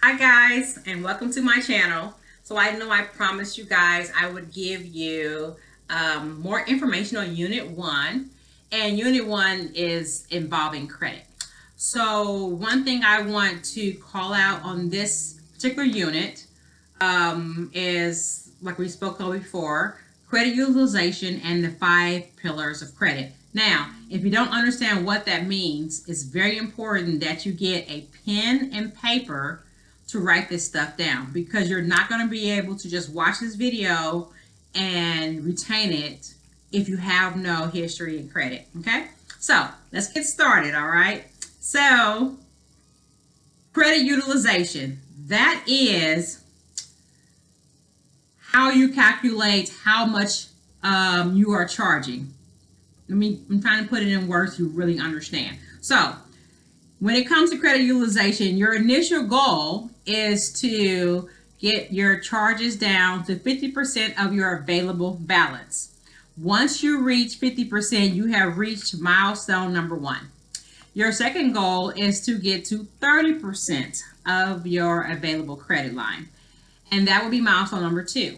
Hi guys, and welcome to my channel. So I know I promised you guys I would give you more information on Unit 1, and Unit 1 is involving credit. So one thing I want to call out on this particular unit is, like we spoke of before, credit utilization and the 5 pillars of credit. Now, if you don't understand what that means, it's very important that you get a pen and paper to write this stuff down, because you're not going to be able to just watch this video and retain it if you have no history and credit. Okay, so let's get started. All right, so credit utilization, that is how you calculate how much you are charging. I'm trying to put it in words you really understand. So when it comes to credit utilization, your initial goal is to get your charges down to 50% of your available balance. Once you reach 50%, you have reached milestone number 1. Your second goal is to get to 30% of your available credit line, and that would be milestone number 2.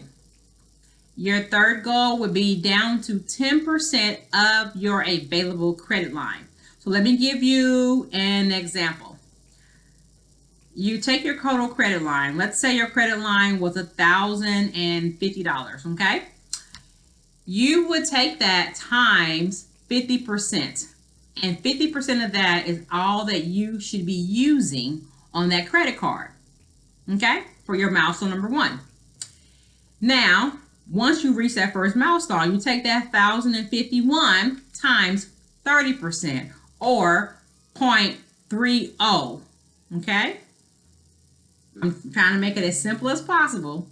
Your third goal would be down to 10% of your available credit line. So let me give you an example. You take your total credit line. Let's say your credit line was $1,050, okay? You would take that times 50%. And 50% of that is all that you should be using on that credit card, okay? For your milestone number 1. Now, once you reach that first milestone, you take that 1,051 times 30%, or 0.30, okay? I'm trying to make it as simple as possible.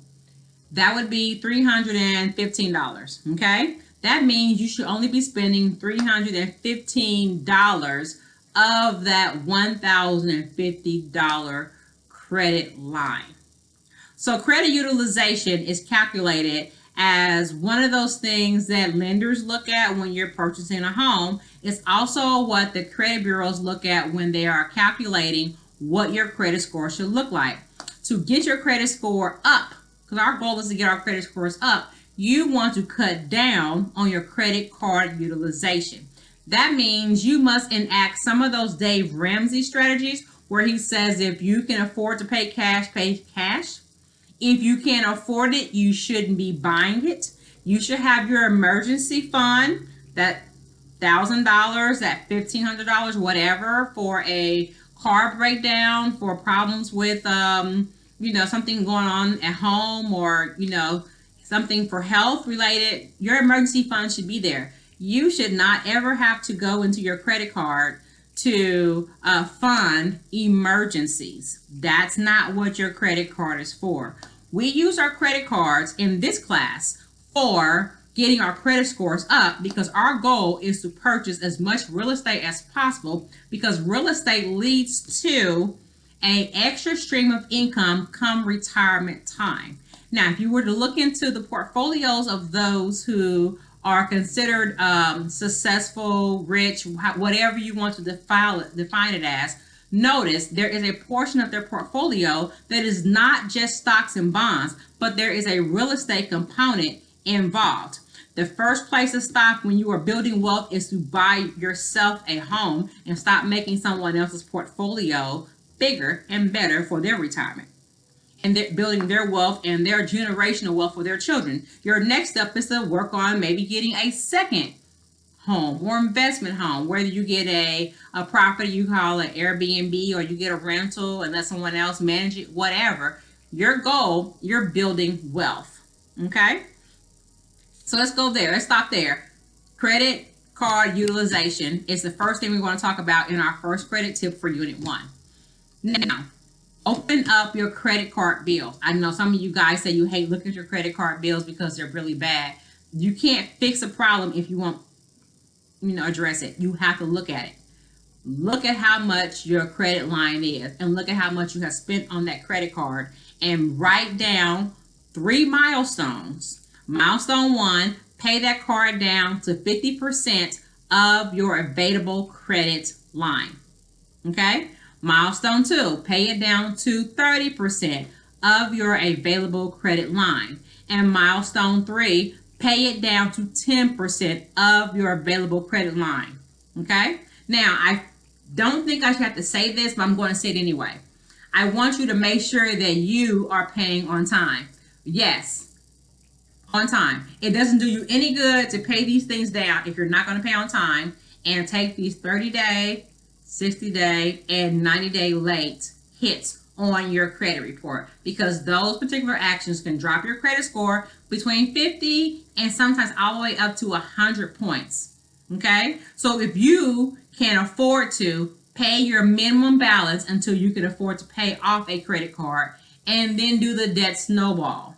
That would be $315, okay? That means you should only be spending $315 of that $1,050 credit line. So credit utilization is calculated as one of those things that lenders look at when you're purchasing a home. It's also what the credit bureaus look at when they are calculating what your credit score should look like. To get your credit score up, because our goal is to get our credit scores up, you want to cut down on your credit card utilization. That means you must enact some of those Dave Ramsey strategies where he says if you can afford to pay cash, pay cash. If you can't afford it, you shouldn't be buying it. You should have your emergency fund, that $1,000, that $1,500, whatever, for a car breakdown, for problems with, something going on at home, or, something for health related. Your emergency fund should be there. You should not ever have to go into your credit card to fund emergencies. That's not what your credit card is for. We use our credit cards in this class for getting our credit scores up, because our goal is to purchase as much real estate as possible, because real estate leads to an extra stream of income come retirement time. Now, if you were to look into the portfolios of those who are considered successful, rich, whatever you want to define it as, notice there is a portion of their portfolio that is not just stocks and bonds, but there is a real estate component involved. The first place to stop when you are building wealth is to buy yourself a home and stop making someone else's portfolio bigger and better for their retirement, and they're building their wealth and their generational wealth for their children. Your next step is to work on maybe getting a second home or investment home, whether you get a property you call an Airbnb, or you get a rental and let someone else manage it, whatever. Your goal, you're building wealth, okay? So let's go there. Let's stop there. Credit card utilization is the first thing we want to talk about in our first credit tip for Unit 1. Now, open up your credit card bills. I know some of you guys say you hate looking at your credit card bills because they're really bad. You can't fix a problem if you won't, address it. You have to look at it. Look at how much your credit line is, and look at how much you have spent on that credit card, and write down 3 milestones. Milestone 1, pay that card down to 50% of your available credit line. Okay? Milestone 2, pay it down to 30% of your available credit line. And milestone 3, pay it down to 10% of your available credit line. Okay? Now, I don't think I should have to say this, but I'm going to say it anyway. I want you to make sure that you are paying on time. Yes, on time. It doesn't do you any good to pay these things down if you're not going to pay on time and take these 30-day, 60-day, and 90-day late hits on your credit report, because those particular actions can drop your credit score between 50 and sometimes all the way up to 100 points. Okay? So if you can afford to pay your minimum balance until you can afford to pay off a credit card, and then do the debt snowball.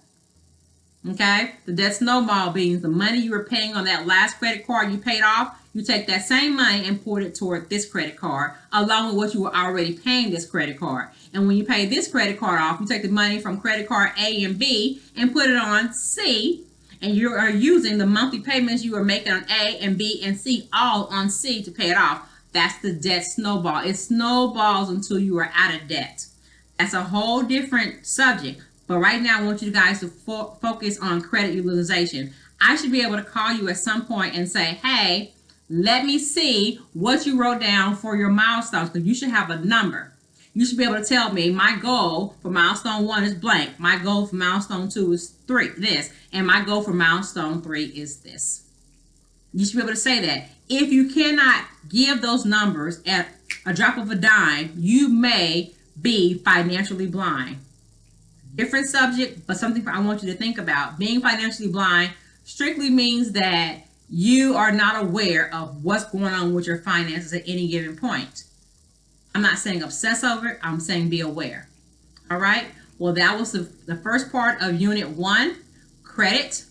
Okay? The debt snowball means the money you were paying on that last credit card you paid off, you take that same money and put it toward this credit card, along with what you were already paying this credit card. And when you pay this credit card off, you take the money from credit card A and B and put it on C, and you are using the monthly payments you are making on A and B and C all on C to pay it off. That's the debt snowball. It snowballs until you are out of debt. That's a whole different subject. But right now, I want you guys to focus on credit utilization. I should be able to call you at some point and say, hey, let me see what you wrote down for your milestones, because you should have a number. You should be able to tell me my goal for milestone 1 is blank. My goal for milestone 2 is this. And my goal for milestone 3 is this. You should be able to say that. If you cannot give those numbers at a drop of a dime, you may be financially blind. Different subject, but something I want you to think about. Being financially blind strictly means that you are not aware of what's going on with your finances at any given point. I'm not saying obsess over it. I'm saying be aware. All right. Well, that was the first part of Unit 1, credit.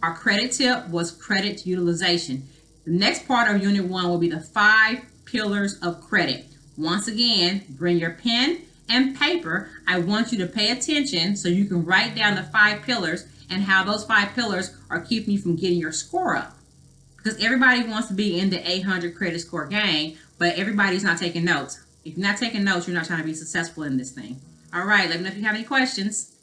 Our credit tip was credit utilization. The next part of Unit 1 will be the 5 pillars of credit. Once again, bring your pen and paper. I want you to pay attention so you can write down the 5 pillars and how those 5 pillars are keeping you from getting your score up. Because everybody wants to be in the 800 credit score game, but everybody's not taking notes. If you're not taking notes, you're not trying to be successful in this thing. All right, let me know if you have any questions.